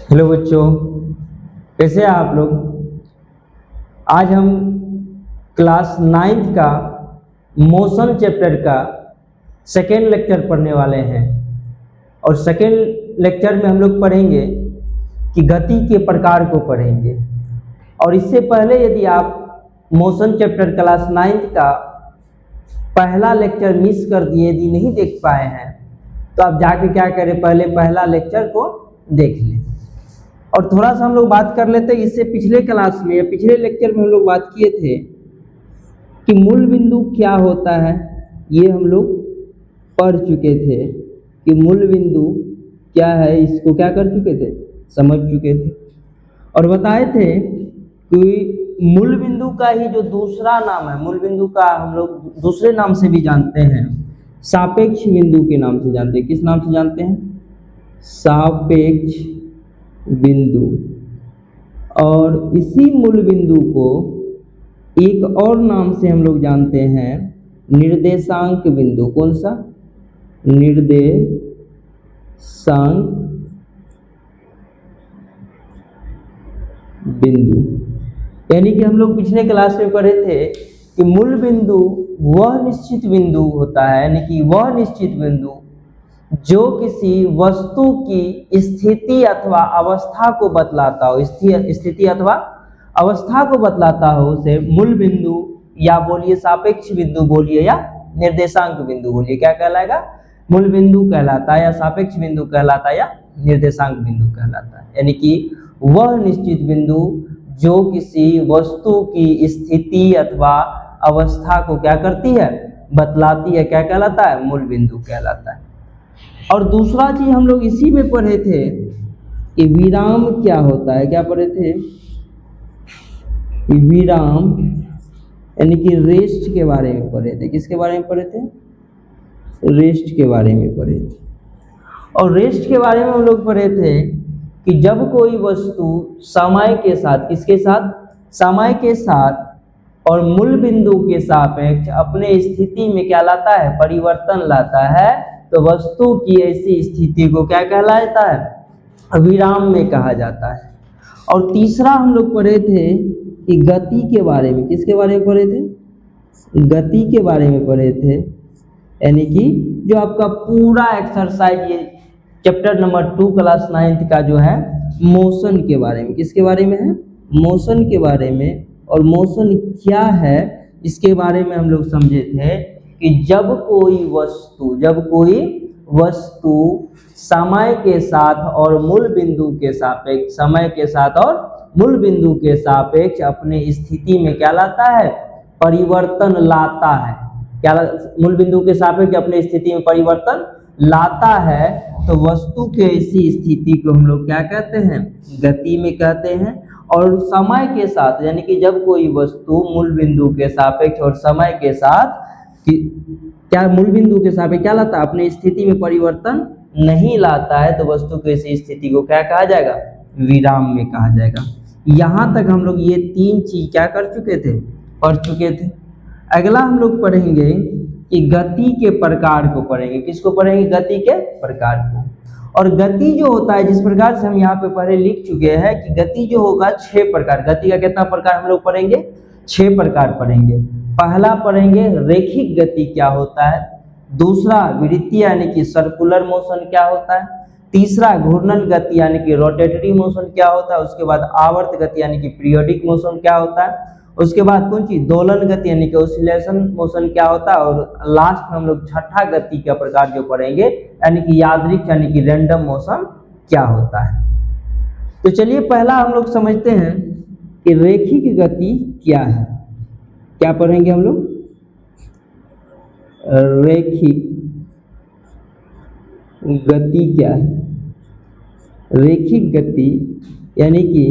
Hello बच्चों, कैसे हैं आप लोग। आज हम क्लास 9th का मोशन चैप्टर का सेकेंड लेक्चर पढ़ने वाले हैं। और सेकेंड लेक्चर में हम लोग पढ़ेंगे कि गति के प्रकार को पढ़ेंगे। और इससे पहले यदि आप मोशन चैप्टर क्लास 9th का पहला लेक्चर मिस कर दिए, यदि नहीं देख पाए हैं, तो आप जाके क्या करें, पहले पहला लेक्चर को देख लें। और थोड़ा सा हम लोग बात कर लेते हैं, इससे पिछले क्लास में या पिछले लेक्चर में हम लोग बात किए थे कि मूल बिंदु क्या होता है। ये हम लोग पढ़ चुके थे कि मूल बिंदु क्या है, इसको क्या कर चुके थे, समझ चुके थे। और बताए थे कि मूल बिंदु का ही जो दूसरा नाम है, मूल बिंदु का हम लोग दूसरे नाम से भी जानते हैं, सापेक्ष बिंदु के नाम से जानते हैं। किस नाम से जानते हैं? सापेक्ष बिंदु। और इसी मूल बिंदु को एक और नाम से हम लोग जानते हैं, निर्देशांक बिंदु। कौन सा? निर्देशांक बिंदु। यानी कि हम लोग पिछले क्लास में पढ़े थे कि मूल बिंदु वह निश्चित बिंदु होता है, यानी कि वह निश्चित बिंदु जो किसी वस्तु की स्थिति अथवा अवस्था को बतलाता हो, स्थिति अथवा अवस्था को बतलाता हो, उसे मूल बिंदु या बोलिए सापेक्ष बिंदु बोलिए या निर्देशांक बिंदु बोलिए, क्या कहलाएगा? मूल बिंदु कहलाता है या सापेक्ष बिंदु कहलाता है या निर्देशांक बिंदु कहलाता है। यानी कि वह निश्चित बिंदु जो किसी वस्तु की स्थिति अथवा अवस्था को क्या करती है, बतलाती है, क्या कहलाता है? मूल बिंदु कहलाता है। और दूसरा चीज हम लोग इसी में पढ़े थे कि विराम क्या होता है। क्या पढ़े थे? विराम यानी कि रेस्ट के बारे में पढ़े थे। किसके बारे में पढ़े थे? रेस्ट के बारे में पढ़े थे। और रेस्ट के बारे में हम लोग पढ़े थे कि जब कोई वस्तु समय के साथ, किसके साथ? समय के साथ और मूल बिंदु के सापेक्ष अपने स्थिति में क्या लाता है, परिवर्तन लाता है, तो वस्तु की ऐसी स्थिति को क्या कहलाता है? विराम में कहा जाता है। और तीसरा हम लोग पढ़े थे कि गति के बारे में। किसके बारे में पढ़े थे? गति के बारे में पढ़े थे। यानी कि जो आपका पूरा एक्सरसाइज ये चैप्टर नंबर 2 क्लास 9th का जो है मोशन के बारे में। किसके बारे में है? मोशन के बारे में। और मोशन क्या है इसके बारे में हम लोग समझे थे कि जब कोई वस्तु समय के साथ और मूल बिंदु के सापेक्ष, समय के साथ और मूल बिंदु के सापेक्ष अपने स्थिति में क्या लाता है, परिवर्तन लाता है। क्या? मूल बिंदु के सापेक्ष अपने स्थिति में परिवर्तन लाता है, तो वस्तु के ऐसी स्थिति को हम लोग क्या कहते हैं? गति में कहते हैं। और समय के साथ, यानी कि जब कोई वस्तु मूल बिंदु के सापेक्ष और समय के साथ क्या मूल बिंदु के सापेक्ष क्या लाता है, अपनी स्थिति में परिवर्तन नहीं लाता है, तो वस्तु की ऐसी स्थिति को क्या कहा जाएगा? विराम में कहा जाएगा। यहाँ तक हम लोग ये तीन चीज क्या कर चुके थे, पढ़ चुके थे। अगला हम लोग पढ़ेंगे कि गति के प्रकार को पढ़ेंगे। किसको पढ़ेंगे? गति के प्रकार को। और गति जो होता है, जिस प्रकार से हम यहाँ पे पहले लिख चुके हैं कि गति जो होगा 6 प्रकार। गति का कितना प्रकार हम लोग पढ़ेंगे? 6 प्रकार पढ़ेंगे। पहला पढ़ेंगे रैखिक गति क्या होता है, दूसरा वृत्तीय यानी कि सर्कुलर मोशन क्या होता है, तीसरा घूर्णन गति यानी कि रोटेटरी मोशन क्या होता है, उसके बाद आवर्त गति यानी कि पीरियोडिक मोशन क्या होता है, उसके बाद कौन चीज, दोलन गति यानी कि ऑसिलेशन मोशन क्या होता है, और लास्ट में हम लोग छठा गति का प्रकार जो पढ़ेंगे यानी कि यादृच्छिक यानी कि रैंडम मोशन क्या होता है। तो चलिए पहला हम लोग समझते हैं कि रैखिक गति क्या है। क्या पढ़ेंगे हम लोग? रैखिक गति क्या है? रैखिक गति यानी कि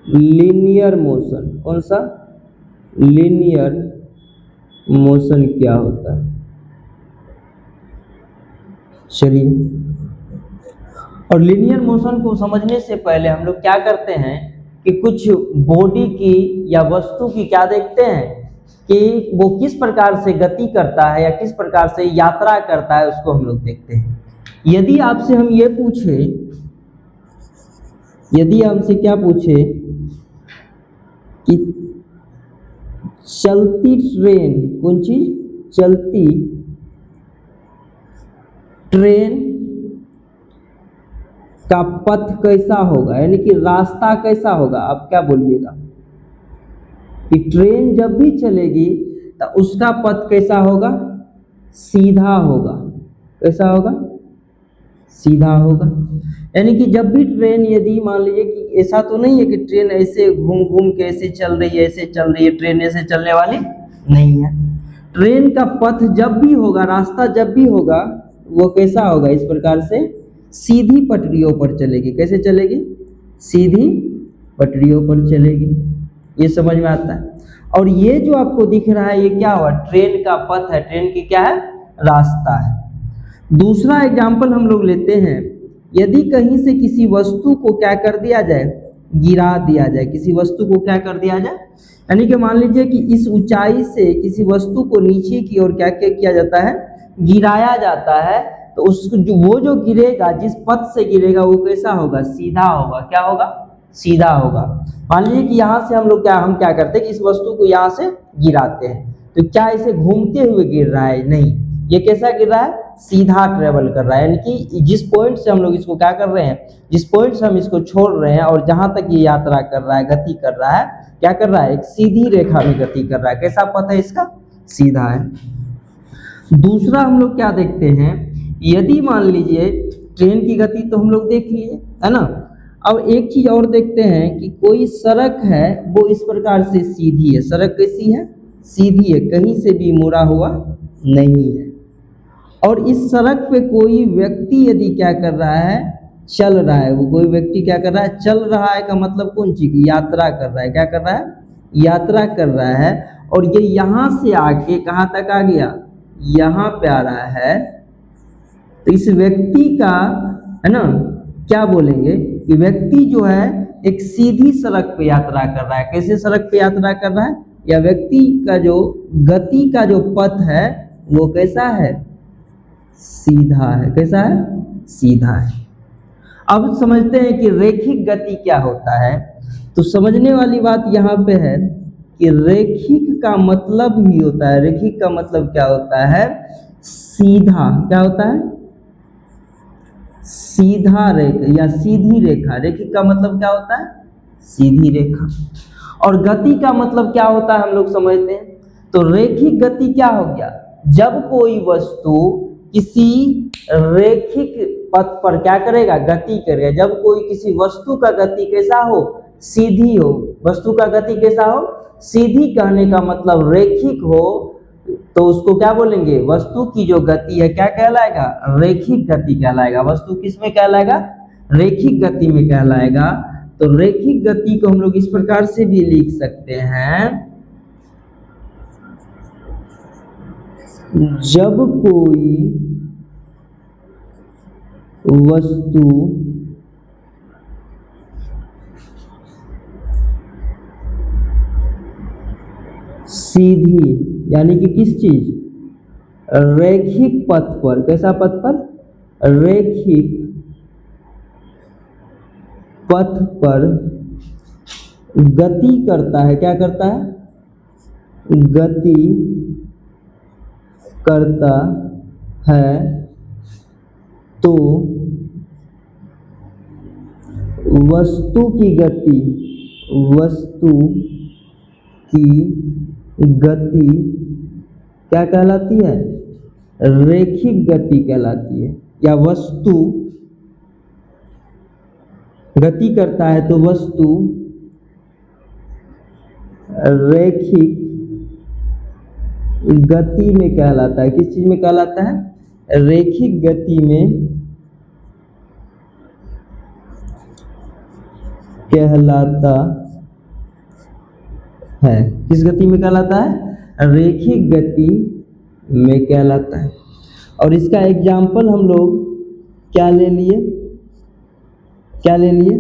लीनियर मोशन। कौन सा? लीनियर मोशन क्या होता है? चलिए, और लीनियर मोशन को समझने से पहले हम लोग क्या करते हैं कि कुछ बॉडी की या वस्तु की क्या देखते हैं कि वो किस प्रकार से गति करता है या किस प्रकार से यात्रा करता है, उसको हम लोग देखते हैं। यदि आपसे हम ये पूछे यदि हमसे क्या पूछे कि चलती ट्रेन, कौन चीज, चलती ट्रेन का पथ कैसा होगा, यानी कि रास्ता कैसा होगा, आप क्या बोलिएगा कि ट्रेन जब भी चलेगी तो उसका पथ कैसा होगा, सीधा होगा। कैसा होगा, सीधा होगा। यानी कि जब भी ट्रेन, यदि मान लीजिए कि ऐसा तो नहीं है कि ट्रेन ऐसे घूम घूम के ऐसे चल रही है, ऐसे चल रही है, ट्रेन ऐसे चलने वाली नहीं है। ट्रेन का पथ जब भी होगा, रास्ता जब भी होगा, वो कैसा होगा, इस प्रकार से सीधी पटरियों पर चलेगी। कैसे चलेगी, सीधी पटरियों पर चलेगी। ये समझ में आता है। और ये जो आपको दिख रहा है, ये क्या हुआ, ट्रेन का पथ है, ट्रेन की क्या है, रास्ता है। दूसरा एग्जाम्पल हम लोग लेते हैं, यदि कहीं से किसी वस्तु को क्या कर दिया जाए, गिरा दिया जाए, किसी वस्तु को क्या कर दिया जाए, यानी कि मान लीजिए कि इस ऊंचाई से किसी वस्तु को नीचे की ओर क्या क्या किया जाता है, गिराया जाता है, तो उसको वो जो गिरेगा, जिस पथ से गिरेगा वो कैसा होगा, सीधा होगा। क्या होगा, सीधा होगा। मान लीजिए कि यहाँ से हम क्या करते हैं कि इस वस्तु को यहाँ से गिराते हैं, तो क्या इसे घूमते हुए गिर रहा है, नहीं, ये कैसा गिर रहा है, सीधा ट्रेवल कर रहा है। यानी कि जिस पॉइंट से हम लोग इसको क्या कर रहे हैं, जिस पॉइंट से हम इसको छोड़ रहे हैं और जहां तक ये यात्रा कर रहा है, गति कर रहा है, क्या कर रहा है, एक सीधी रेखा में गति कर रहा है। कैसा पथ है इसका, सीधा है। दूसरा हम लोग क्या देखते हैं, यदि मान लीजिए ट्रेन की गति तो हम लोग देख लिए, है ना। अब एक चीज और देखते हैं कि कोई सड़क है, वो इस प्रकार से सीधी है। सड़क कैसी है, सीधी है, कहीं से भी मुड़ा हुआ नहीं है। और इस सड़क पे कोई व्यक्ति यदि क्या कर रहा है, चल रहा है, वो कोई व्यक्ति क्या कर रहा है, चल रहा है का मतलब कौन चीज की, यात्रा कर रहा है। क्या कर रहा है, यात्रा कर रहा है। और ये यहाँ से आके कहाँ तक आ गया, यहाँ पे आ रहा है। तो इस व्यक्ति का, है ना, क्या बोलेंगे कि व्यक्ति जो है एक सीधी सड़क पे यात्रा कर रहा है। कैसे सड़क पे यात्रा कर रहा है, या व्यक्ति का जो गति का जो पथ है वो कैसा है, सीधा है। कैसा है, सीधा है। अब समझते हैं कि रेखिक गति क्या होता है। तो समझने वाली बात यहाँ पे है कि रेखिक का मतलब ही होता है, रेखिक का मतलब क्या होता है, सीधा। क्या होता है, सीधा रेखा या सीधी रेखा। रेखिक का मतलब क्या होता है, सीधी रेखा। और गति का मतलब क्या होता है, हम लोग समझते हैं। तो रेखिक गति क्या हो गया, जब कोई वस्तु किसी रेखिक पथ पर क्या करेगा, गति करेगा। जब कोई किसी वस्तु का गति कैसा हो, सीधी हो। वस्तु का गति कैसा हो, सीधी, कहने का मतलब रेखिक हो, तो उसको क्या बोलेंगे, वस्तु की जो गति है क्या कहलाएगा, रेखिक गति कहलाएगा। वस्तु किस में कहलाएगा, रेखिक गति में कहलाएगा। तो रेखिक गति को हम लोग इस प्रकार से भी लिख सकते हैं, जब कोई वस्तु सीधी, यानी कि किस चीज, रैखिक पथ पर। कैसा पथ पर, रैखिक पथ पर गति करता है। क्या करता है, गति करता है, तो वस्तु की गति, वस्तु की गति क्या कहलाती है, रेखिक गति कहलाती है। या वस्तु गति करता है तो वस्तु रेखिक गति में कहलाता है। किस चीज में कहलाता है, रेखिक गति में कहलाता है। किस गति में कहलाता है, रेखिक गति में कहलाता है। और इसका एग्जाम्पल हम लोग क्या ले लिए, क्या ले लिए,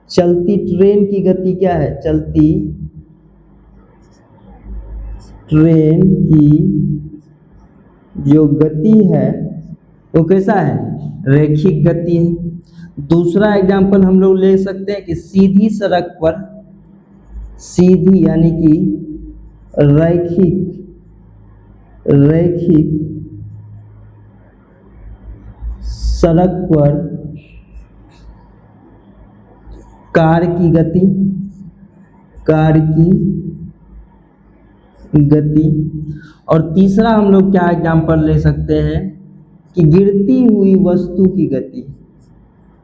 चलती ट्रेन की गति क्या है, चलती ट्रेन की जो गति है वो कैसा है, रेखिक गति है। दूसरा एग्जाम्पल हम लोग ले सकते हैं कि सीधी सड़क पर, सीधी यानी कि रैखिक सड़क पर कार की गति। और तीसरा हम लोग क्या एग्जाम्पल ले सकते हैं कि गिरती हुई वस्तु की गति,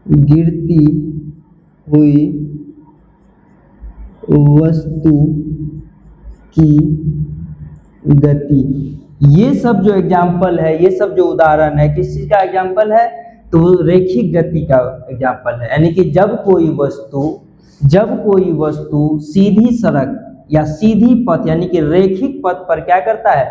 गिरती हुई वस्तु की गति। ये सब जो एग्जाम्पल है, ये सब जो उदाहरण है, किस चीज का एग्जाम्पल है? तो रेखिक गति का एग्जाम्पल है। यानी कि जब कोई वस्तु सीधी सड़क या सीधी पथ यानी कि रेखिक पथ पर क्या करता है?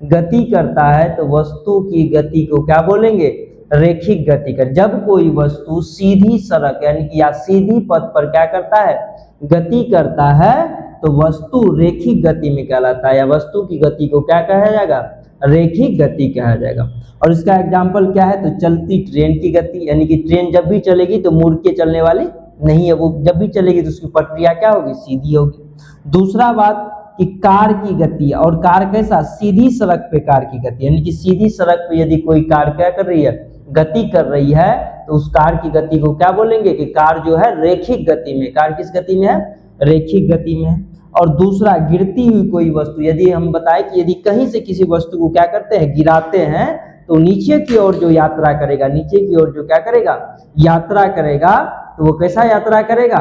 गति करता है, तो वस्तु की गति को क्या बोलेंगे? रेखिक गति कर। जब कोई वस्तु सीधी सड़क यानी कि या सीधी पथ पर क्या करता है? गति करता है, तो वस्तु रेखिक गति में कहलाता है, या वस्तु की गति को क्या कहा जाएगा? रेखिक गति कहा जाएगा। और इसका एग्जाम्पल क्या है? तो चलती ट्रेन की गति, यानी कि ट्रेन जब भी चलेगी तो मुड़ के चलने वाली नहीं है, वो जब भी चलेगी तो उसकी पटरियां क्या होगी? सीधी होगी। दूसरा बात कि कार की गति, और कार कैसा? सीधी सड़क पे कार की गति, यानी कि सीधी सड़क पे यदि कोई कार क्या कर रही है? गति कर रही है, तो उस कार की गति को क्या बोलेंगे? कि कार जो है रेखिक गति में। कार किस गति में है? रेखिक गति में है। और दूसरा, गिरती हुई कोई वस्तु, यदि हम बताएं कि यदि कहीं से किसी वस्तु को क्या करते हैं? गिराते हैं, तो नीचे की ओर जो यात्रा करेगा, नीचे की ओर जो क्या करेगा? यात्रा करेगा, तो वो कैसा यात्रा करेगा?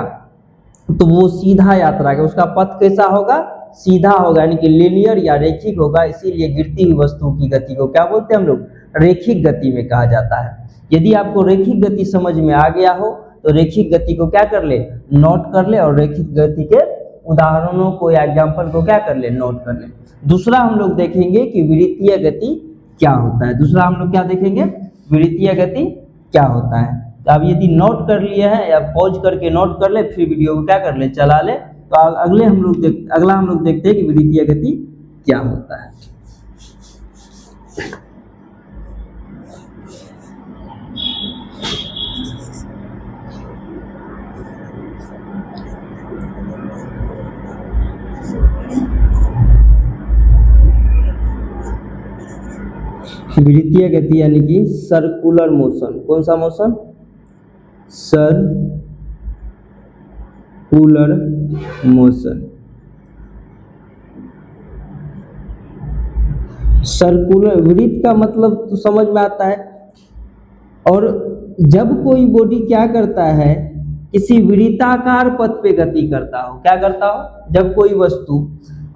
तो वो सीधा यात्रा करेगा। उसका पथ कैसा होगा? सीधा होगा, यानी कि लीनियर या रेखिक होगा। इसीलिए गिरती हुई वस्तु की गति को क्या बोलते हैं हम लोग? रेखिक गति में कहा जाता है। यदि आपको रेखिक गति समझ में आ गया हो, तो रेखिक गति को क्या कर ले? नोट कर ले, और रेखिक गति के उदाहरणों को या एग्जाम्पल को क्या कर ले? नोट कर ले। दूसरा हम लोग देखेंगे कि विद्युतीय गति क्या होता है। दूसरा हम लोग क्या देखेंगे? विद्युतीय गति क्या होता है। तो अब यदि नोट कर लिए हैं या पॉज करके नोट कर ले, फिर वीडियो को क्या कर ले? चला ले। तो अगला हम लोग देखते हैं कि विद्युतीय गति क्या होता है। विद्युतीय गति यानी कि सर्कुलर मोशन। कौन सा मोशन? Circular motion. सर्कुलर, वृत्त का मतलब तो समझ में आता है। और जब कोई बॉडी क्या करता है? किसी वृत्ताकार पथ पे गति करता हो, क्या करता हो? जब कोई वस्तु,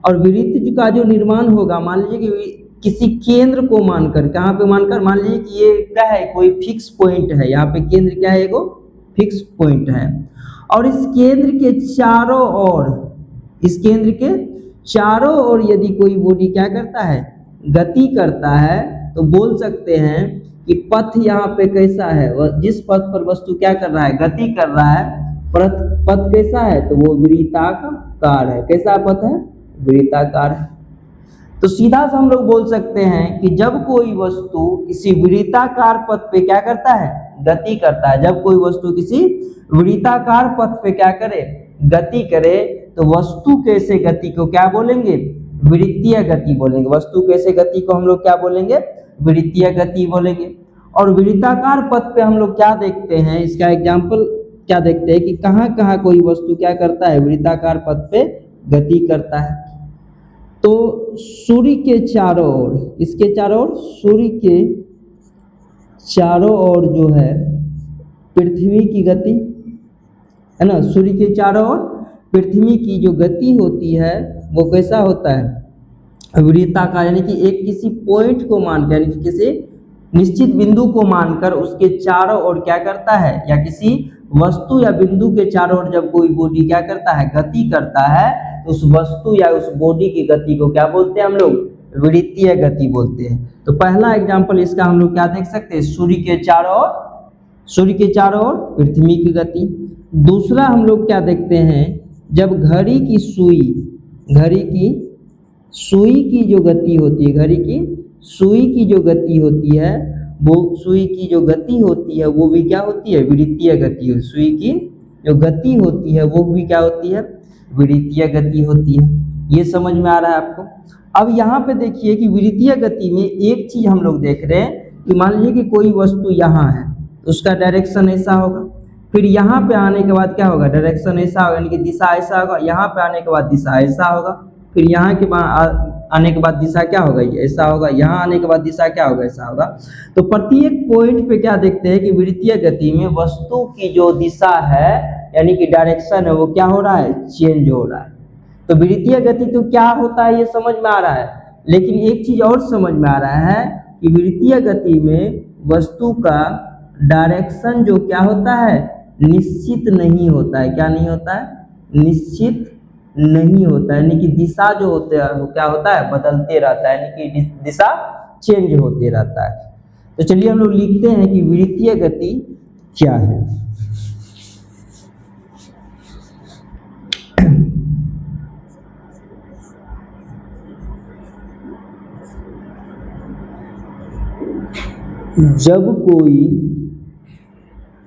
और वृत्त का जो निर्माण होगा, मान लीजिए कि किसी केंद्र को मानकर, कहाँ पे मानकर? मान लीजिए कि ये क्या है? कोई फिक्स पॉइंट है, यहाँ पे केंद्र क्या है? एगो फिक्स पॉइंट है। और इस केंद्र के चारों ओर यदि कोई बॉडी क्या करता है? गति करता है, तो बोल सकते हैं कि पथ यहाँ पे कैसा है? जिस पथ पर वस्तु क्या कर रहा है? गति कर रहा है, पथ कैसा है? तो वो वृत्ताकार है। कैसा पथ है? वृत्ताकार है। तो सीधा से हम लोग बोल सकते हैं कि जब कोई वस्तु किसी वृत्ताकार पथ पे क्या करता है? गति करता है। जब कोई वस्तु किसी वृत्ताकार पथ पे क्या करे? गति करे, तो वस्तु के से गति को क्या बोलेंगे? वृत्तीय गति बोलेंगे। वस्तु के से गति को हम लोग क्या बोलेंगे? वृत्तीय गति बोलेंगे। और वृत्ताकार पथ पे हम लोग क्या देखते हैं? इसका एग्जाम्पल क्या देखते हैं कि कहाँ कहाँ कोई वस्तु क्या करता है? वृत्ताकार पथ पे गति करता है। तो सूर्य के चारों ओर, इसके चारों ओर, सूर्य के चारों ओर जो है पृथ्वी की गति है ना, सूर्य के चारों ओर पृथ्वी की जो गति होती है वो कैसा होता है? वृत्ताकार, यानी कि एक किसी पॉइंट को मानकर, यानी कि किसी निश्चित बिंदु को मानकर उसके चारों ओर क्या करता है? या किसी वस्तु या बिंदु के चारों ओर जब कोई बॉडी क्या करता है? गति करता है, तो उस वस्तु या उस बॉडी की गति को क्या बोलते हैं हम लोग? वृत्तीय गति बोलते हैं। तो पहला एग्जाम्पल इसका हम लोग क्या देख सकते हैं? सूर्य के चारों ओर पृथ्वी की गति। दूसरा हम लोग क्या देखते हैं? जब घड़ी की सुई की जो गति होती है, घड़ी की सुई की जो गति होती है, वो सुई की जो गति होती है वो भी क्या होती है, विद्युतीय गति। सुई की जो गति होती है वो भी क्या होती है, विद्युतीय गति होती है। ये समझ में आ रहा है आपको। अब यहाँ पे देखिए कि विद्युतीय गति में एक चीज हम लोग देख रहे हैं कि मान लीजिए कि कोई वस्तु यहाँ है तो उसका डायरेक्शन ऐसा होगा, फिर यहाँ पे आने के बाद क्या होगा, डायरेक्शन ऐसा होगा, यानी कि दिशा ऐसा होगा, यहाँ पे आने के बाद दिशा ऐसा होगा, फिर यहाँ के बाद आने के बाद दिशा क्या होगा, ये ऐसा होगा, यहाँ आने के बाद दिशा क्या होगा, ऐसा होगा। तो प्रत्येक पॉइंट पे क्या देखते हैं कि विद्युतीय गति में वस्तु की जो दिशा है यानी कि डायरेक्शन है वो क्या हो रहा है, चेंज हो रहा है। तो विद्युतीय गति तो क्या होता है ये समझ में आ रहा है, लेकिन एक चीज और समझ में आ रहा है कि विद्युतीय गति में वस्तु का डायरेक्शन जो क्या होता है, निश्चित नहीं होता है। क्या नहीं होता है, निश्चित नहीं होता है, यानी कि दिशा जो होते है वो क्या होता है, बदलते रहता है, यानी कि दिशा चेंज होते रहता है। तो चलिए हम लोग लिखते हैं कि विद्युतीय गति क्या है। जब कोई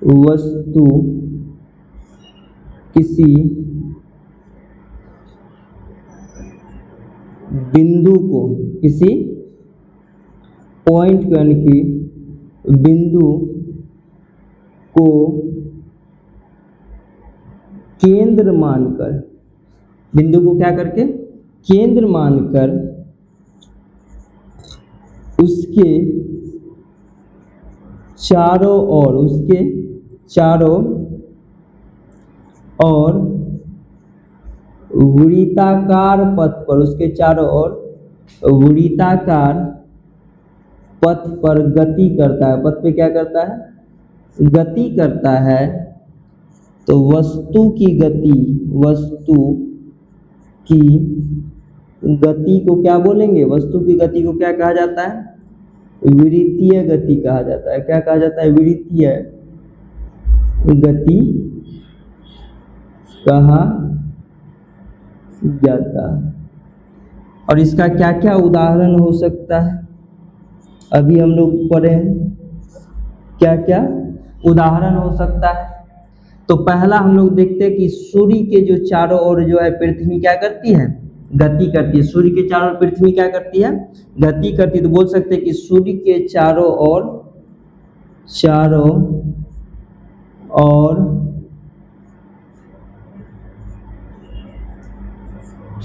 वस्तु किसी बिंदु को, किसी पॉइंट यानी कि बिंदु को केंद्र मानकर, बिंदु को क्या करके केंद्र मानकर उसके चारों ओर, उसके चारों ओर वृत्ताकार पथ पर, उसके चारों ओर वृत्ताकार पथ पर गति करता है। पथ पे क्या करता है, गति करता है। तो वस्तु की गति, वस्तु की गति को क्या बोलेंगे, वस्तु की गति को क्या कहा जाता है, विद्युतीय गति कहा जाता है। क्या कहा जाता है, विद्युतीय गति कहा जाता है। और इसका क्या क्या उदाहरण हो सकता है, अभी हम लोग पढ़े हैं क्या क्या उदाहरण हो सकता है। तो पहला हम लोग देखते हैं कि सूर्य के जो चारों ओर जो है पृथ्वी क्या करती है, गति करती है। सूर्य के चारों ओर पृथ्वी क्या करती है, गति करती है। तो बोल सकते हैं कि सूर्य के चारों ओर, चारों ओर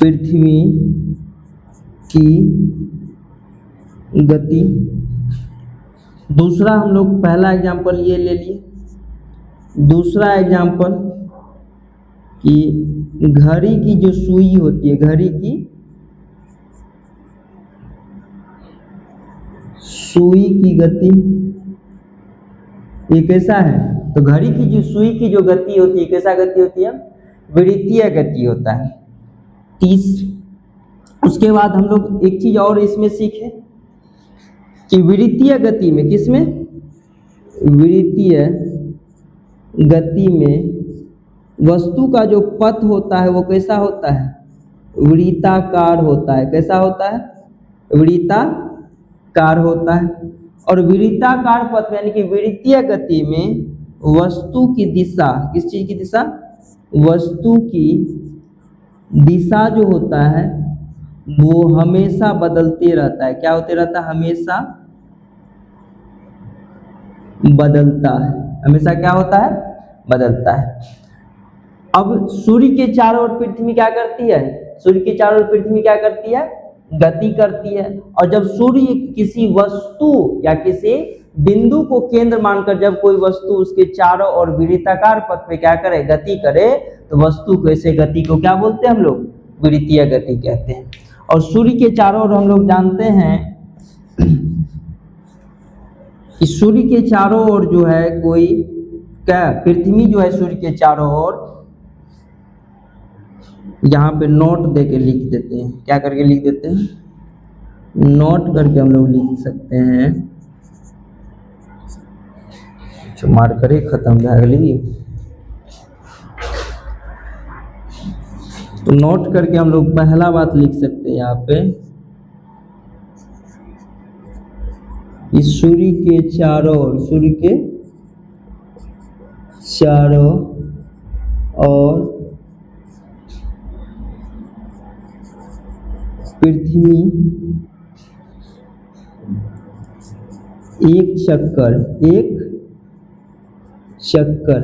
पृथ्वी की गति। दूसरा हम लोग पहला एग्जांपल ये ले लिए। दूसरा एग्जांपल कि घड़ी की जो सुई होती है, घड़ी की सुई की गति, ये कैसा है, तो घड़ी की जो सुई की जो गति होती है कैसा गति होती है, विद्युतीय गति होता है। उसके बाद हम लोग एक चीज और इसमें सीखे कि विद्युतीय गति में, किसमें, विद्युतीय गति में वस्तु का जो पथ होता है वो कैसा होता है, वृत्ताकार होता है। कैसा होता है, वृत्ताकार होता है। और वृत्ताकार पथ यानी कि विद्युतीय गति में वस्तु की दिशा, किस चीज की दिशा, वस्तु की दिशा जो होता है वो हमेशा बदलते रहता है। क्या होते रहता है, हमेशा बदलता है। हमेशा क्या होता है, बदलता है। अब सूर्य के चारों ओर पृथ्वी क्या करती है, सूर्य के चारों ओर पृथ्वी क्या करती है, गति करती है। और जब सूर्य किसी वस्तु या किसी बिंदु को केंद्र मानकर जब कोई वस्तु उसके चारों ओर वृत्ताकार पथ पे क्या करे, गति करे, तो वस्तु को, ऐसे गति को क्या बोलते हैं हम लोग, विद्युतीय गति कहते हैं। और सूर्य के चारों ओर हम लोग जानते हैं कि सूर्य के चारों ओर जो है कोई क्या, पृथ्वी जो है सूर्य के चारों ओर, यहाँ पे नोट दे के लिख देते हैं। क्या करके लिख देते हैं, नोट करके हम लोग लिख सकते हैं। मार्कर ही खत्म जाएगा, लिए तो नोट करके हम लोग पहला बात लिख सकते हैं यहाँ पे, सूर्य के चारों ओर, सूर्य के चारों ओर पृथ्वी एक चक्कर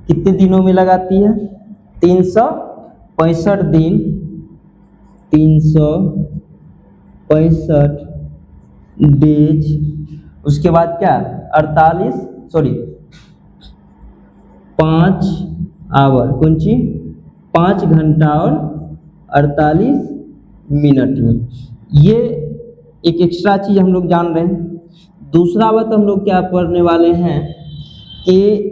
कितने दिनों में लगाती है? 365 दिन, 365 डेज, उसके बाद क्या 5 आवर, कौन सी 5 घंटा और 48 मिनट में। ये एक एक्स्ट्रा चीज हम लोग जान रहे हैं। दूसरा बात हम लोग क्या पढ़ने वाले हैं कि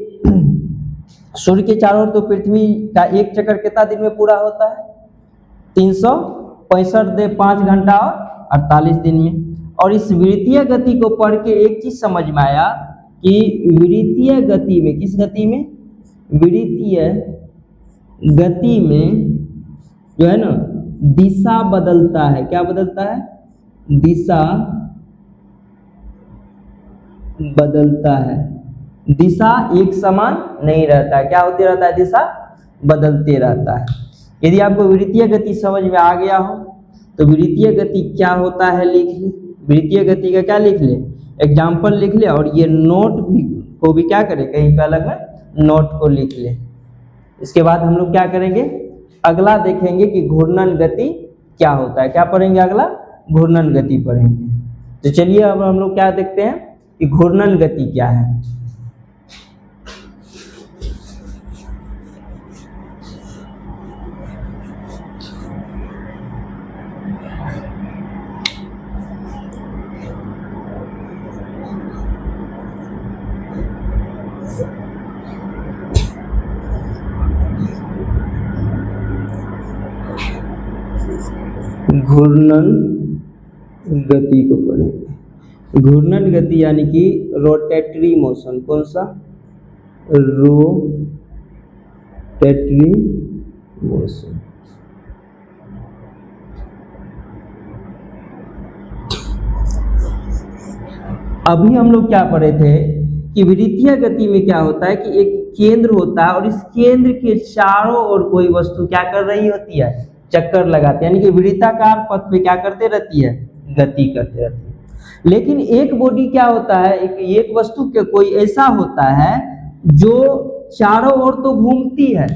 सूर्य के चारों ओर तो पृथ्वी का एक चक्कर कितना दिन में पूरा होता है? 365 दिन, 5 घंटा और 48 दिन में। और इस वृत्तीय गति को पढ़ के एक चीज समझ में आया कि वृत्तीय गति में, किस गति में? वृत्तीय गति में जो है ना दिशा बदलता है। क्या बदलता है? दिशा बदलता है। दिशा एक समान नहीं रहता है। क्या होते रहता है? दिशा बदलते रहता है। यदि आपको वृत्तीय गति समझ में आ गया हो तो वृत्तीय गति क्या होता है लिख ले। वृत्तीय गति का क्या लिख ले? एग्जाम्पल लिख ले, और ये नोट को भी क्या करे, कहीं पे अलग में नोट को लिख ले। इसके बाद हम लोग क्या करेंगे? अगला देखेंगे कि घूर्णन गति क्या होता है। क्या पढ़ेंगे? अगला घूर्णन गति पढ़ेंगे। तो चलिए अब हम लोग क्या देखते हैं कि घूर्णन गति क्या है। घूर्णन गति को पढ़ेंगे। घूर्णन गति यानी कि रोटेटरी मोशन। कौन सा? Rotatory motion. अभी हम लोग क्या पढ़े थे कि वृत्तीय गति में क्या होता है कि एक केंद्र होता है और इस केंद्र के चारों ओर कोई वस्तु क्या कर रही होती है? चक्कर लगाती है। यानी कि वृत्ताकार पथ पे क्या करते रहती है? गति करते रहती है। लेकिन एक बॉडी क्या होता है, एक वस्तु के कोई ऐसा होता है जो चारों ओर तो घूमती है,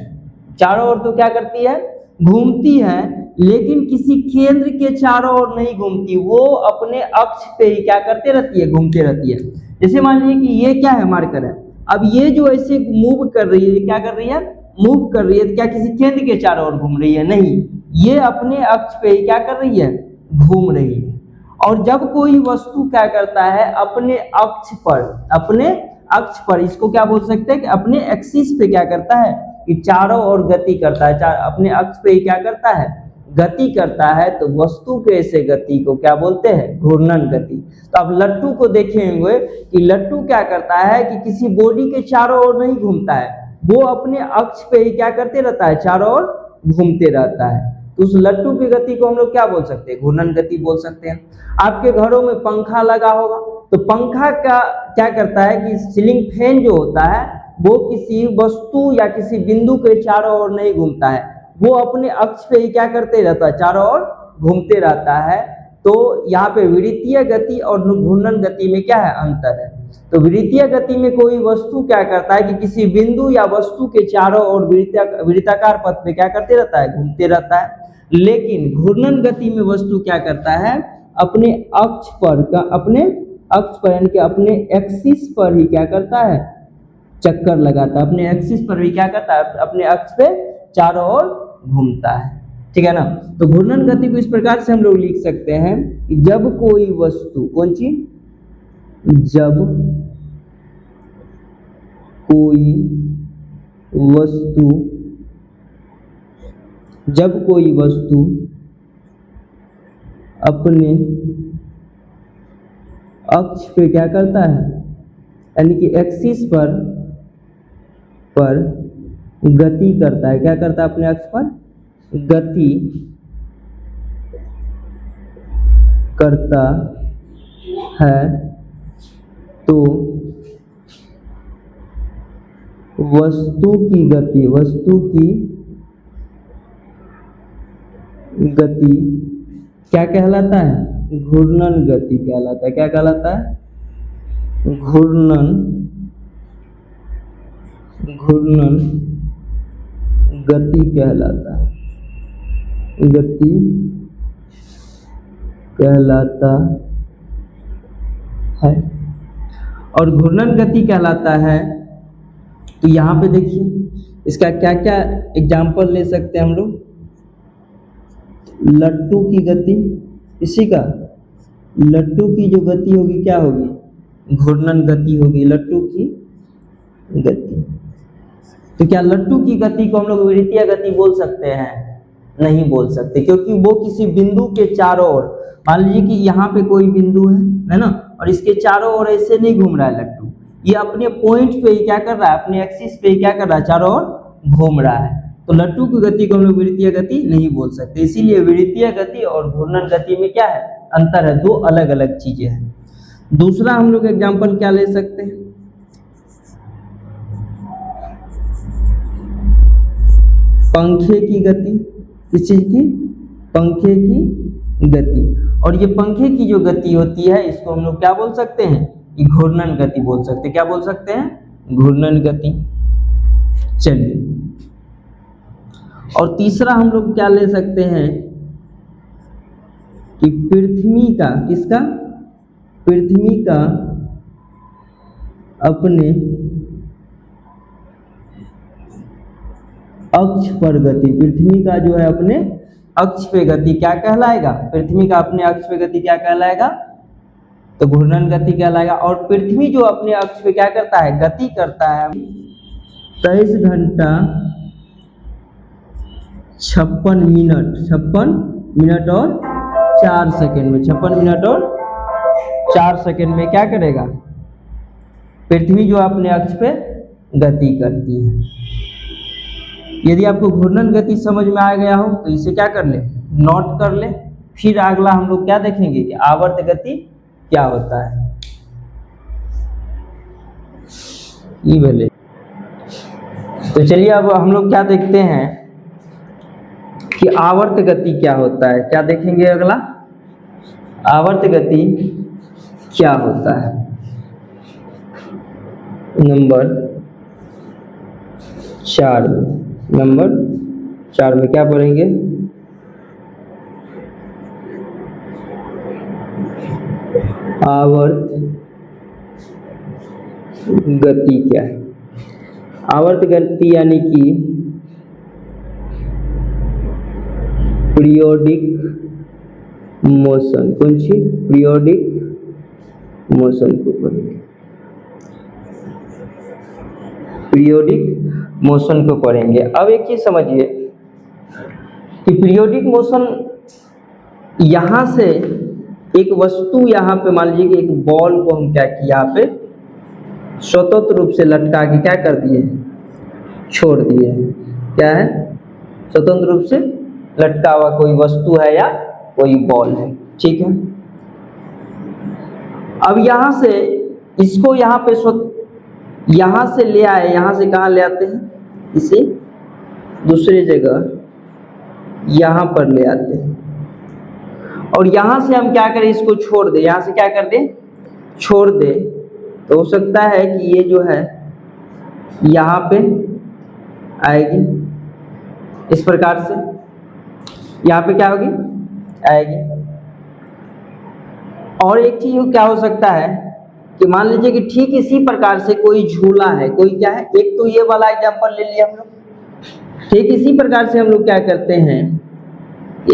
चारों ओर तो क्या करती है? घूमती है, लेकिन किसी केंद्र के चारों ओर नहीं घूमती। वो अपने अक्ष पे ही क्या करते रहती है? घूमते रहती है। जैसे मान लीजिए कि ये क्या है? मार्कर है। अब ये जो ऐसे मूव कर रही है, क्या कर रही है? मूव कर रही है। तो क्या किसी केंद्र के चारों ओर घूम रही है? नहीं, ये अपने अक्ष पे ही क्या कर रही है? घूम रही है। और जब कोई वस्तु क्या करता है? अपने अक्ष पर, इसको क्या बोल सकते हैं कि अपने एक्सिस पे क्या करता है कि चारों ओर गति करता है। अपने अक्ष पे ही क्या करता है? गति करता है। तो वस्तु के ऐसे गति को क्या बोलते हैं? घूर्णन गति। तो अब लट्टू को देखेंगे कि लट्टू क्या करता है कि किसी बॉडी के चारों ओर नहीं घूमता है, वो अपने अक्ष पे ही क्या करते रहता है? चारों ओर घूमते रहता है। तो उस लट्टू की गति को हम लोग क्या बोल सकते हैं? घूर्णन गति बोल सकते हैं। आपके घरों में पंखा लगा होगा, तो पंखा का क्या करता है कि सीलिंग फैन जो होता है वो किसी वस्तु या किसी बिंदु के चारों ओर नहीं घूमता है, वो अपने अक्ष पे ही क्या करते रहता है? चारों ओर घूमते रहता है। तो यहाँ पे वृत्तीय गति और घूर्णन गति में क्या है? अंतर है। तो वृत्तीय गति में कोई वस्तु क्या करता है कि किसी बिंदु या वस्तु के चारों ओर वृत्ताकार पथ पे क्या करते रहता है? घूमते रहता है। लेकिन घूर्णन गति में वस्तु क्या करता है? अपने अक्ष पर यानी कि अपने एक्सिस पर ही क्या करता है? चक्कर लगाता है। अपने एक्सिस पर ही क्या करता है? अपने अक्ष पे चारों ओर घूमता है। ठीक है ना? तो घूर्णन गति को इस प्रकार से हम लोग लिख सकते हैं कि जब कोई वस्तु, कौन सी? जब कोई वस्तु अपने अक्ष पे क्या करता है? यानी कि एक्सिस पर गति करता है। क्या करता है? अपने अक्ष पर गति करता है, तो वस्तु की गति क्या कहलाता है? घूर्णन गति कहलाता है। क्या कहलाता है? घूर्णन गति कहलाता है। और घूर्णन गति कहलाता है तो यहाँ पे देखिए इसका क्या क्या एग्जाम्पल ले सकते हैं हम लोग। लट्टू की गति, इसी का लट्टू की जो गति होगी क्या होगी? घूर्णन गति होगी, लट्टू की गति। तो क्या लट्टू की गति को हम लोग विद्युतीय गति बोल सकते हैं? नहीं बोल सकते, क्योंकि वो किसी बिंदु के चारों ओर, मान लीजिए कि यहाँ पे कोई बिंदु है ना, और इसके चारों ओर ऐसे नहीं घूम रहा है लट्टू, ये अपने पॉइंट पे ही क्या कर रहा है? अपने एक्सिस पे ही क्या कर रहा है? चारों ओर घूम रहा है। तो लट्टू की गति को हम लोग विद्युतीय गति नहीं बोल सकते। इसीलिए विद्युतीय गति और घूर्णन गति में क्या है? अंतर है, दो अलग अलग चीजें हैं। दूसरा हम लोग एग्जाम्पल क्या ले सकते हैं? पंखे की गति। किस चीज की? पंखे की गति। और ये पंखे की जो गति होती है इसको हम लोग क्या बोल सकते हैं? कि घूर्णन गति बोल सकते हैं। क्या बोल सकते हैं? घूर्णन गति। चलिए, और तीसरा हम लोग क्या ले सकते हैं कि पृथ्वी का, किसका? पृथ्वी का अपने अक्ष पर गति। पृथ्वी का जो है अपने अक्ष पे गति क्या कहलाएगा? पृथ्वी का अपने अक्ष पे गति क्या कहलाएगा? तो घूर्णन गति कहलाएगा। और पृथ्वी जो अपने अक्ष पे क्या करता है? गति करता है 23 घंटा 56 मिनट और 4 सेकंड में, 56 मिनट और 4 सेकंड में क्या करेगा? पृथ्वी जो अपने अक्ष पे गति करती है। यदि आपको घूर्णन गति समझ में आ गया हो तो इसे क्या कर ले? नोट कर ले। फिर अगला हम लोग क्या देखेंगे कि आवर्त गति क्या होता है। ये बोले तो चलिए अब हम लोग क्या देखते हैं कि आवर्त गति क्या होता है। क्या देखेंगे अगला? आवर्त गति क्या होता है। नंबर 4 में क्या पढ़ेंगे? आवर्त गति क्या है? आवर्त गति यानी कि पीरियोडिक मोशन। कौन सी? पीरियोडिक मोशन को पढ़ेंगे। पीरियोडिक मोशन को पढ़ेंगे। अब एक चीज समझिए कि पीरियोडिक मोशन, यहां से एक वस्तु, यहाँ पे मान लीजिए कि एक बॉल को हम क्या किया, यहाँ पे स्वतंत्र रूप से लटका के क्या कर दिए? छोड़ दिए। क्या है? स्वतंत्र रूप से लटका हुआ कोई वस्तु है या कोई बॉल है, ठीक है। अब यहां से इसको यहाँ पे यहां से ले आए, यहां से कहाँ ले आते हैं? इसे दूसरी जगह यहां पर ले आते हैं, और यहां से हम क्या करें? इसको छोड़ दे। यहां से क्या कर दे? छोड़ दे। तो हो सकता है कि ये जो है यहाँ पे आएगी इस प्रकार से, यहाँ पे क्या होगी? आएगी। और एक चीज क्या हो सकता है कि मान लीजिए कि ठीक इसी प्रकार से कोई झूला है, कोई क्या है, एक तो ये वाला एग्जांपल ले लिया हम लोग। ठीक इसी प्रकार से हम लोग क्या करते हैं,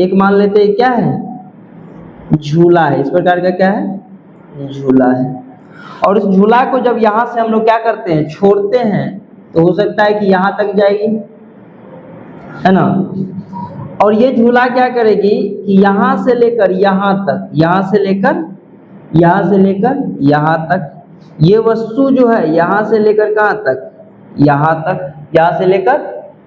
एक मान लेते हैं क्या है? झूला है। इस प्रकार का क्या है? झूला है। और इस झूला को जब यहाँ से हम लोग क्या करते हैं? छोड़ते हैं, तो हो सकता है कि यहाँ तक जाएगी, है ना। और ये झूला क्या करेगी कि यहाँ से लेकर यहाँ तक, यहाँ से लेकर यहाँ तक, ये वस्तु जो है यहाँ से लेकर कहाँ तक? यहाँ तक, यहाँ से लेकर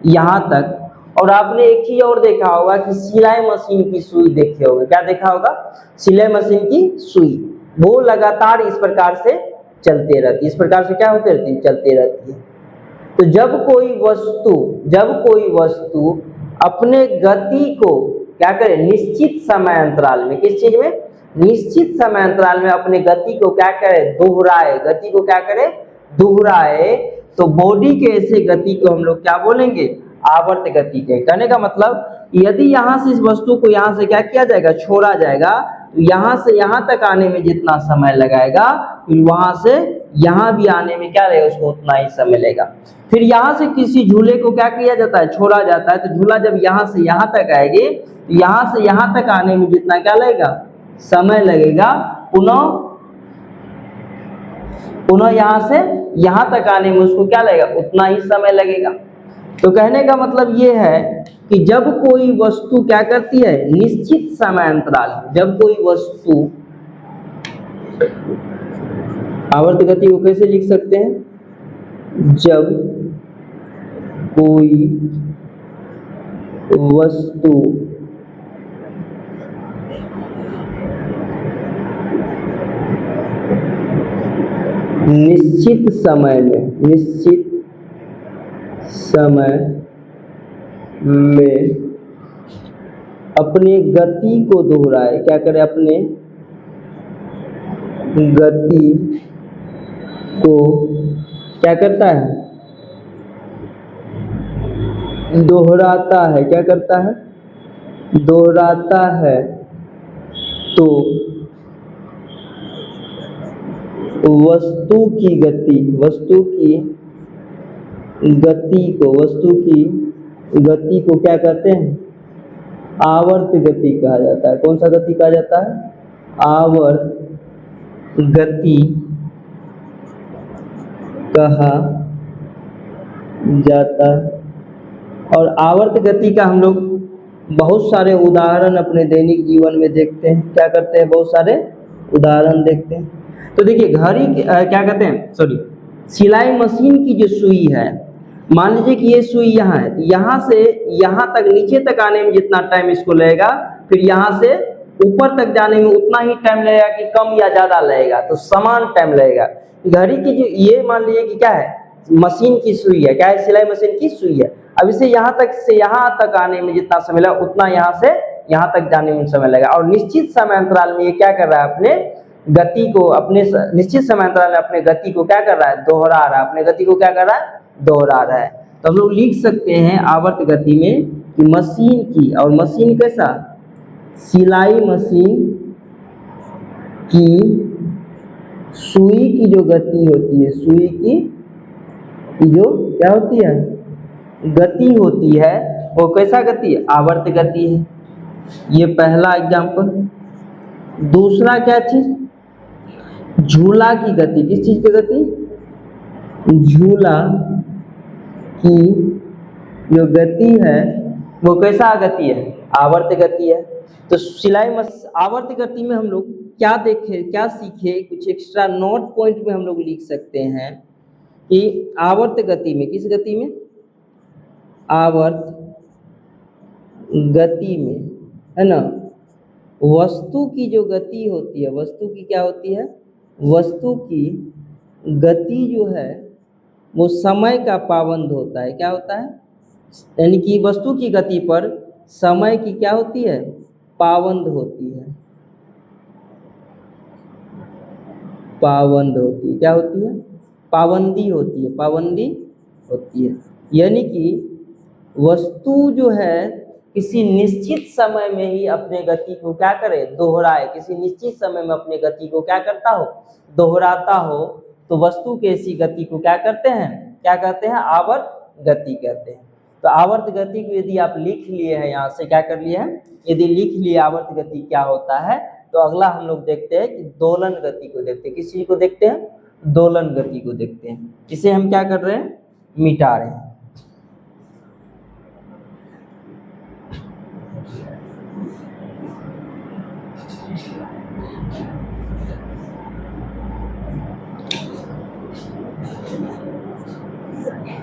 यहाँ तक। और आपने एक चीज और देखा होगा कि सिलाई मशीन की सुई देखे होगे। क्या देखा होगा? सिलाई मशीन की सुई, वो लगातार इस प्रकार से चलते रहती है। इस प्रकार से क्या होते रहती है, चलते रहती है। तो जब कोई वस्तु अपने गति को क्या करे, निश्चित समय अंतराल में, किस चीज में, निश्चित समय अंतराल में अपने गति को क्या करे, दोहराए, गति को क्या करे, दोहराए, तो बॉडी के ऐसे गति को हम लोग क्या बोलेंगे, आवर्त गति के। कहने का मतलब यदि यहाँ से इस वस्तु को यहाँ से क्या किया जाएगा, छोड़ा जाएगा, तो यहाँ से यहाँ तक आने में जितना समय लगाएगा, फिर वहां से यहाँ भी आने में क्या लगेगा, उसको उतना ही समय लगेगा। फिर यहाँ से किसी झूले को क्या किया जाता है, छोड़ा जाता है, तो झूला जब यहाँ से यहाँ तक आएगी, तो यहाँ से यहाँ तक आने में जितना क्या लगेगा, समय लगेगा, पुनः यहाँ से यहाँ तक आने में उसको क्या लगेगा, उतना ही समय लगेगा। तो कहने का मतलब ये है कि जब कोई वस्तु क्या करती है, निश्चित समय अंतराल, जब कोई वस्तु, आवर्त गति को कैसे लिख सकते हैं, जब कोई वस्तु निश्चित समय में अपने गति को दोहराए, क्या करे, अपने गति को क्या करता है, दोहराता है, क्या करता है, दोहराता है, तो वस्तु की गति को क्या कहते हैं, आवर्त गति कहा जाता है। कौन सा गति कहा जाता है, आवर्त गति कहा जाता है। और आवर्त गति का हम लोग बहुत सारे उदाहरण अपने दैनिक जीवन में देखते हैं। क्या करते हैं, बहुत सारे उदाहरण देखते हैं। तो देखिए घड़ी क्या कहते हैं, सिलाई मशीन की जो सुई है, मान लीजिए कि ये सुई यहाँ है, तो यहाँ से यहाँ तक नीचे तक आने में जितना टाइम इसको लगेगा, फिर यहाँ से ऊपर तक जाने में उतना ही टाइम लगेगा कि कम या ज़्यादा लगेगा, तो समान टाइम लगेगा। घड़ी की जो ये मान लीजिए कि क्या है, मशीन की सुई है, क्या है, सिलाई मशीन की सुई है। अब इसे यहाँ तक से यहाँ तक आने में जितना समय लगा, उतना यहाँ से यहाँ तक जाने में समय लगेगा। और निश्चित समय अंतराल में ये क्या कर रहा है, अपने गति को, अपने निश्चित समय अंतराल में अपने गति को क्या कर रहा है, दोहरा रहा है, अपने गति को क्या कर रहा है, दोहरा रहा है। तो हम लोग लिख सकते हैं आवर्त गति में कि मशीन की, और मशीन कैसा, सिलाई मशीन की सुई की जो गति होती है, सुई की जो क्या होती है, गति होती है, वो कैसा गति है, आवर्त गति है। ये पहला एग्जाम्पल। दूसरा क्या चीज, झूला की गति, किस चीज की गति, झूला की जो गति है वो कैसा गति है, आवर्त गति है। तो आवर्त गति में हम लोग क्या देखे, क्या सीखे, कुछ एक्स्ट्रा नोट पॉइंट में हम लोग लिख सकते हैं कि आवर्त गति में, किस गति में, आवर्त गति में, है ना, वस्तु की जो गति होती है, वस्तु की क्या होती है, वस्तु की गति जो है वो समय का पाबंद होता है। क्या होता है, यानी कि वस्तु की गति पर समय की क्या होती है, पाबंद होती है, पाबंद होती है, क्या होती है, पाबंदी होती है, पाबंदी होती है। यानी कि वस्तु जो है किसी निश्चित समय में ही अपने गति को क्या करे, दोहराए, किसी निश्चित समय में अपने गति को क्या करता हो, दोहराता हो, तो वस्तु के इसी गति को क्या करते हैं, क्या कहते हैं, आवर्त गति कहते हैं। तो आवर्त गति को यदि आप लिख लिए हैं, यहाँ से क्या कर लिए हैं, यदि लिख लिए आवर्त गति क्या होता है, तो अगला हम लोग देखते हैं कि दोलन गति को देखते हैं। किस चीज को देखते हैं, दोलन गति को देखते हैं। इसे हम क्या कर रहे हैं, मिटा रहे हैं।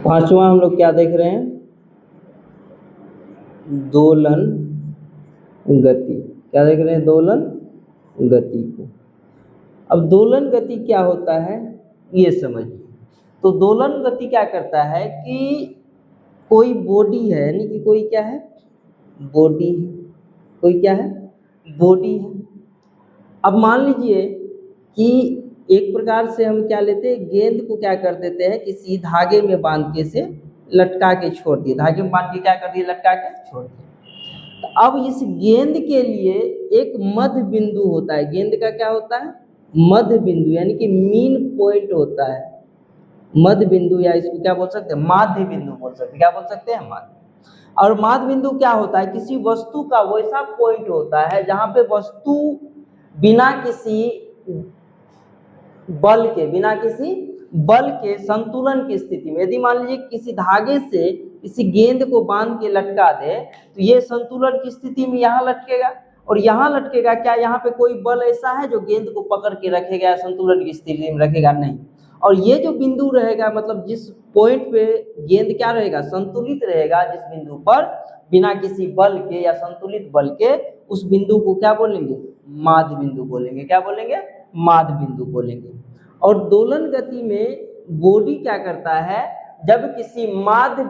पांचवा हम लोग क्या देख रहे हैं, दोलन गति। क्या देख रहे हैं, दोलन गति को। अब दोलन गति क्या होता है, ये समझिए। तो दोलन गति क्या करता है कि कोई बॉडी है, यानी कि कोई क्या है, बॉडी है, कोई क्या है, बॉडी है। अब मान लीजिए कि एक प्रकार से हम क्या लेते हैं, गेंद को क्या कर देते हैं, किसी धागे में बांध के से लटका के छोड़ दिए, धागे में बांध के क्या कर दिए, लटका के छोड़ दिए। तो अब इस गेंद के लिए एक मध्य बिंदु होता है, गेंद का क्या होता है, मध्य बिंदु, यानी कि मीन पॉइंट होता है, मध्य बिंदु, या इसको क्या बोल सकते हैं, माध्य बिंदु बोल सकते हैं, क्या बोल सकते हैं, माध्य। और माध्य बिंदु क्या होता है, किसी वस्तु का वैसा पॉइंट होता है जहां पे वस्तु बिना किसी बल के संतुलन की स्थिति में, यदि मान लीजिए किसी धागे से किसी गेंद को बांध के लटका दे तो ये संतुलन की स्थिति में यहाँ लटकेगा, और यहाँ लटकेगा, क्या यहाँ पे कोई बल ऐसा है जो गेंद को पकड़ के रखेगा, संतुलन की स्थिति में रखेगा, नहीं। और ये जो बिंदु रहेगा, मतलब जिस पॉइंट पे गेंद क्या रहेगा, संतुलित रहेगा, जिस बिंदु पर बिना किसी बल के या संतुलित बल के, उस बिंदु को क्या बोलेंगे, माध्य बिंदु बोलेंगे, क्या बोलेंगे, माध्य बिंदु बोलेंगे। और दोलन गति में बॉडी क्या करता है, जब किसी माध्य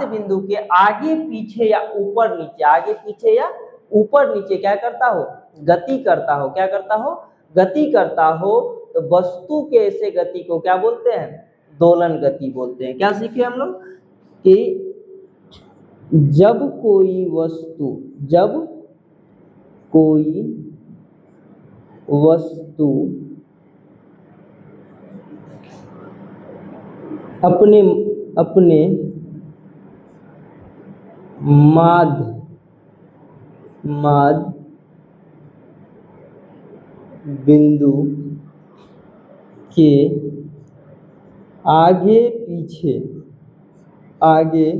बिंदु के आगे पीछे या ऊपर नीचे, आगे पीछे या ऊपर नीचे क्या करता हो, गति करता हो, क्या करता हो, गति करता हो, तो वस्तु के ऐसे गति को क्या बोलते हैं, दोलन गति बोलते हैं। क्या सीखे हम लोग कि जब कोई वस्तु अपने माध्य बिंदु के आगे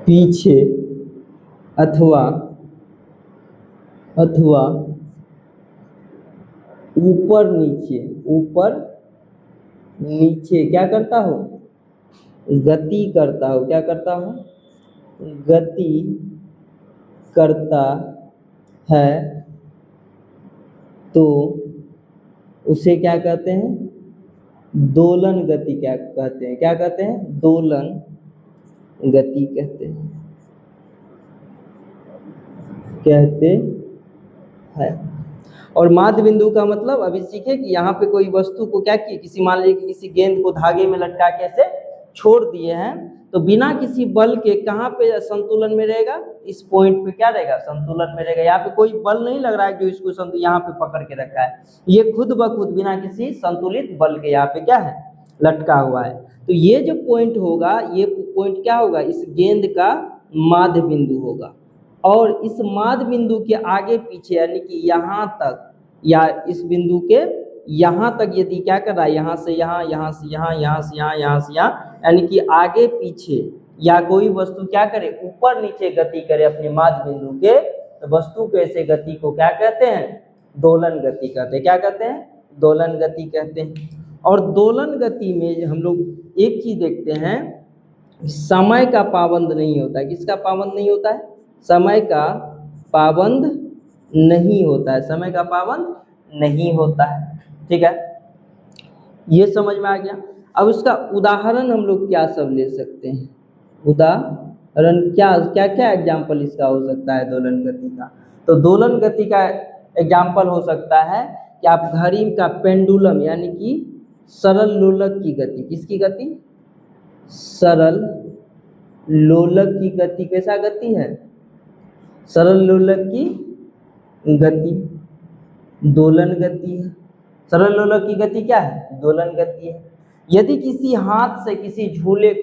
पीछे अथवा ऊपर नीचे क्या करता हो, गति करता हो, क्या करता हो, गति करता है, तो उसे क्या कहते हैं, दोलन गति, क्या कहते हैं, क्या कहते हैं, दोलन गति कहते हैं। और माध्य बिंदु का मतलब अभी सीखे कि यहाँ पे कोई वस्तु को क्या किए, किसी मान लीजिए किसी गेंद को धागे में लटका के ऐसे छोड़ दिए हैं, तो बिना किसी बल के कहाँ पे संतुलन में रहेगा, इस पॉइंट पे क्या रहेगा, संतुलन में रहेगा। यहाँ पे कोई बल नहीं लग रहा है जो इसको यहाँ पे पकड़ के रखा है, ये खुद ब खुद बिना किसी संतुलित बल के यहाँ पे क्या है, लटका हुआ है। तो ये जो पॉइंट होगा, ये पॉइंट क्या होगा, इस गेंद का माध्य बिंदु होगा। और इस माध्य बिंदु के आगे पीछे, यानी कि यहाँ तक या इस बिंदु के यहाँ तक यदि क्या कर रहा है, यहाँ से यहाँ, यहाँ से यहाँ, यहाँ से यहाँ, यहाँ से यहाँ, यानी कि आगे पीछे या कोई वस्तु क्या करे, ऊपर नीचे गति करे अपने माध्य बिंदु के, तो वस्तु के ऐसे गति को क्या कहते हैं, दोलन गति कहते हैं। क्या कहते हैं, दोलन गति कहते हैं। और दोलन गति में हम लोग एक चीज देखते हैं, समय का पाबंद नहीं होता है। किसका पाबंद नहीं होता है, समय का पाबंद नहीं होता है, समय का पाबंद नहीं होता है। ठीक है, ये समझ में आ गया। अब इसका उदाहरण हम लोग क्या सब ले सकते हैं, उदाहरण क्या क्या क्या एग्जाम्पल इसका हो सकता है दोलन गति का। तो दोलन गति का एग्जाम्पल हो सकता है कि आप घड़ी का पेंडुलम, यानी कि सरल लोलक की गति, किसकी गति, सरल लोलक की गति, कैसा गति है, सरल लोलक की गति दोलन गति है। सरल लोलक की गति क्या है, दोलन गति है। यदि किसी हाथ से किसी झूले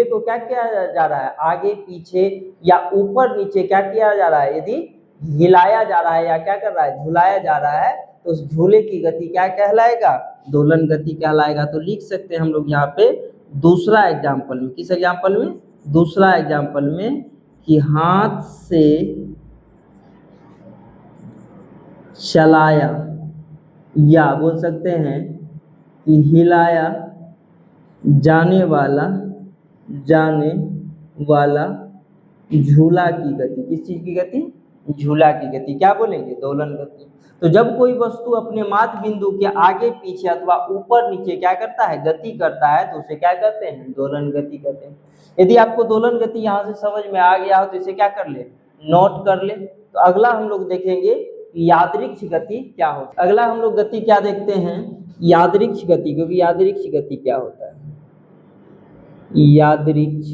को क्या किया जा रहा है, आगे पीछे या ऊपर नीचे क्या किया जा रहा है, यदि हिलाया जा रहा है या क्या कर रहा है, झुलाया जा रहा है, तो उस झूले की गति क्या कहलाएगा, दोलन गति कहलाएगा। तो लिख सकते हैं हम लोग यहाँ पे दूसरा एग्जाम्पल में, किस एग्जाम्पल में, दूसरा एग्जाम्पल में, कि हाथ से चलाया या बोल सकते हैं कि हिलाया जाने वाला झूला की गति, किस चीज की गति, झूला की गति क्या बोलेंगे? दोलन गति। तो जब कोई वस्तु अपने माध्य बिंदु के आगे पीछे अथवा ऊपर नीचे क्या करता है? गति करता है, तो उसे क्या कहते हैं? दोलन गति कहते हैं। यदि आपको दोलन गति यहाँ से समझ में आ गया हो तो इसे क्या कर ले? नोट कर ले। तो अगला हम लोग देखेंगे यादृक्ष गति क्या होता है। अगला हम लोग गति क्या देखते हैं? यादृक्ष गति, क्योंकि यादृक्ष गति क्या होता है? यादृक्ष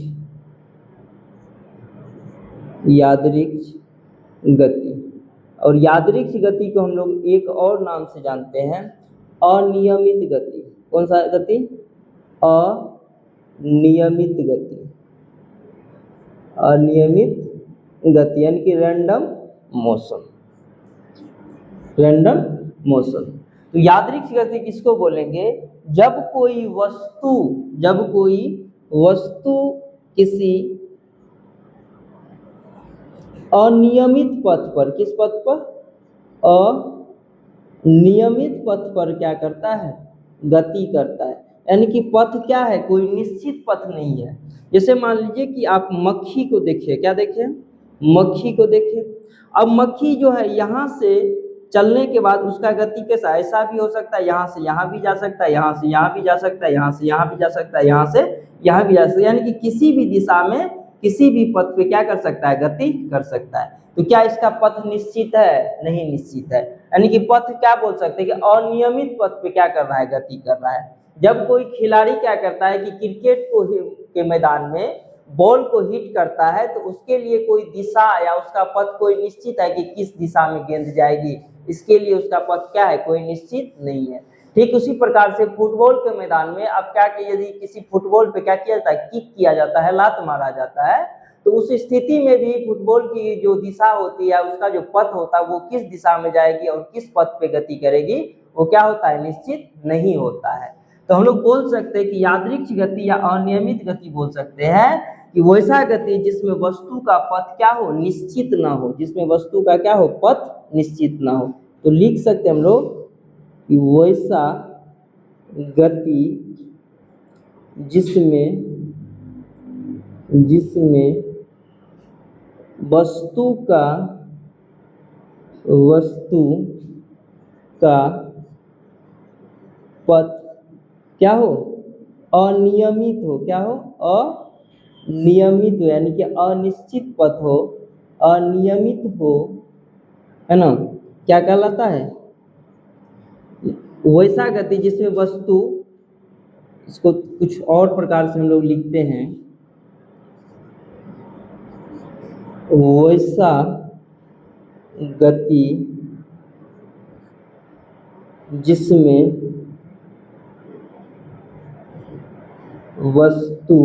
गति। और यादृक्ष गति को हम लोग एक और नाम से जानते हैं, अनियमित गति। कौन सा गति? अनियमित गति। अनियमित गति यानी कि रैंडम मोशन। Random motion. तो यादृक्ष गति किसको बोलेंगे? जब कोई वस्तु किसी अनियमित पथ पर, किस पथ पर? अनियमित पथ पर क्या करता है? गति करता है। यानी कि पथ क्या है? कोई निश्चित पथ नहीं है। जैसे मान लीजिए कि आप मक्खी को देखिए, क्या देखें? मक्खी को देखिए। अब मक्खी जो है यहाँ से चलने के बाद उसका गति कैसा? ऐसा भी हो सकता है, यहाँ से यहाँ भी जा सकता है, यहाँ से यहाँ भी जा सकता है, यहाँ से यहाँ भी जा सकता है, यहाँ से यहाँ भी जा सकता है। यानी कि किसी भी दिशा में किसी भी पथ पे क्या कर सकता है? गति कर सकता है। तो क्या इसका पथ निश्चित है? नहीं निश्चित है। यानी कि पथ क्या बोल सकते हैं कि अनियमित पथ पे क्या कर रहा है? गति कर रहा है। जब कोई खिलाड़ी क्या करता है कि क्रिकेट के मैदान में बॉल को हिट करता है तो उसके लिए कोई दिशा या उसका पथ कोई निश्चित है कि किस दिशा में गेंद जाएगी, इसके लिए उसका पथ क्या है? कोई निश्चित नहीं है। ठीक उसी प्रकार से फुटबॉल के मैदान में अब क्या कि यदि किसी फुटबॉल पे क्या किया जाता है? किक किया जाता है, लात मारा जाता है, तो उस स्थिति में भी फुटबॉल की जो दिशा होती है, उसका जो पथ होता है, वो किस दिशा में जाएगी और किस पथ पे गति करेगी, वो क्या होता है? निश्चित नहीं होता है। तो हम लोग बोल सकते हैं कि यादृक्ष गति या अनियमित गति बोल सकते हैं कि वैसा गति जिसमें वस्तु का पथ क्या हो? निश्चित ना हो। जिसमें वस्तु का क्या हो? पथ निश्चित ना हो। तो लिख सकते हैं हम लोग कि वैसा गति जिसमें वस्तु का पथ क्या हो? अनियमित हो। क्या हो? अनियमित हो, यानी कि अनिश्चित पथ हो, अनियमित हो, है ना? क्या कहलाता है? वैसा गति जिसमें वस्तु, इसको कुछ और प्रकार से हम लोग लिखते हैं, वैसा गति जिसमें वस्तु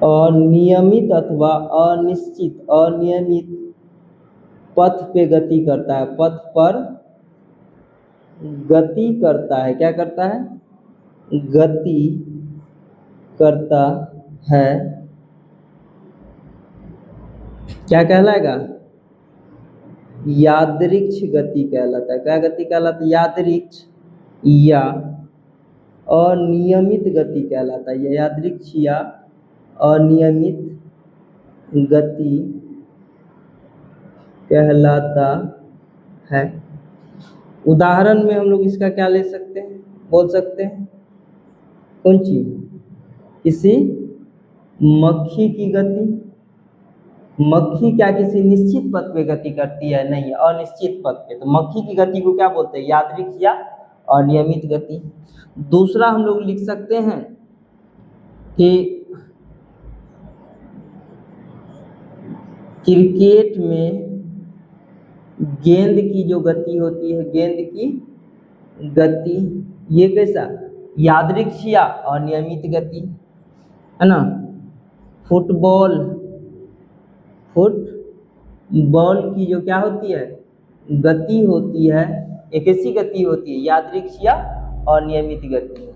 अनियमित अथवा अनियमित पथ पे गति करता है, पथ पर गति करता है। क्या करता है? गति करता है। क्या कहलाएगा? यादृक्ष गति कहलाता है। क्या गति कहलाता है? यादृक्ष या अनियमित गति कहलाता है। यह यादृक्ष या अनियमित गति कहलाता है। उदाहरण में हम लोग इसका क्या ले सकते हैं? बोल सकते हैं कौन चीज? किसी मक्खी की गति। मक्खी क्या किसी निश्चित पथ पे गति करती है? नहीं, अनिश्चित पथ पे। तो मक्खी की गति को क्या बोलते हैं? यादृक्ष या अनियमित गति। दूसरा हम लोग लिख सकते हैं कि क्रिकेट में गेंद की जो गति होती है, गेंद की गति, ये कैसा? यादृक्ष या अनियमित गति, है ना? फुटबॉल की जो क्या होती है? गति होती है, एक ऐसी गति होती है, यादृक्ष या अनियमित गति होती है।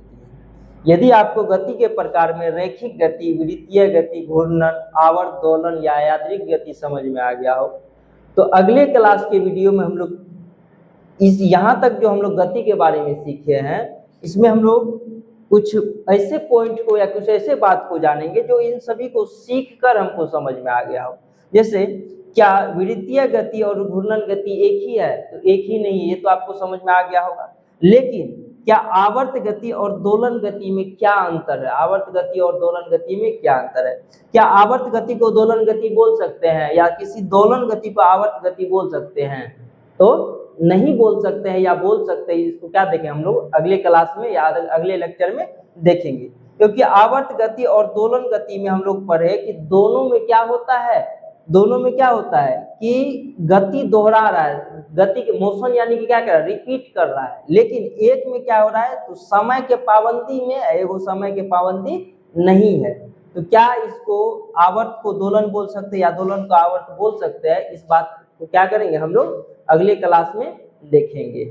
यदि आपको गति के प्रकार में रैखिक गति, वृत्तीय गति, घूर्णन, आवर्त दोलन या यादृक्ष गति समझ में आ गया हो, तो अगले क्लास के वीडियो में हम लोग यहाँ तक जो हम लोग गति के बारे में सीखे हैं, इसमें हम लोग कुछ ऐसे पॉइंट को या कुछ ऐसे बात को जानेंगे जो इन सभी को सीख कर हमको समझ में आ गया हो। जैसे क्या विद्युतीय गति और घूर्णन गति एक ही है? तो एक ही नहीं है, ये तो आपको समझ में आ गया होगा। लेकिन क्या आवर्त गति और दोलन गति में क्या अंतर है? आवर्त गति और दोलन गति में क्या अंतर है? क्या आवर्त गति को दोलन गति बोल सकते हैं या किसी दोलन गति को आवर्त गति बोल सकते हैं? तो नहीं बोल सकते हैं या बोल सकते हैं, इसको क्या देखें हम लोग अगले क्लास में या अगले लेक्चर में देखेंगे। क्योंकि आवर्त गति और दोलन गति में हम लोग पढ़े कि दोनों में क्या होता है, दोनों में क्या होता है कि गति दोहरा रहा है, गति के मोशन यानी कि क्या कर रहा है, रिपीट कर रहा है। लेकिन एक में क्या हो रहा है, तो समय के पाबंदी में एगो समय के पाबंदी नहीं है। तो क्या इसको आवर्त को दोलन बोल सकते हैं या दोलन को आवर्त बोल सकते हैं, इस बात को क्या करेंगे हम लोग अगले क्लास में देखेंगे।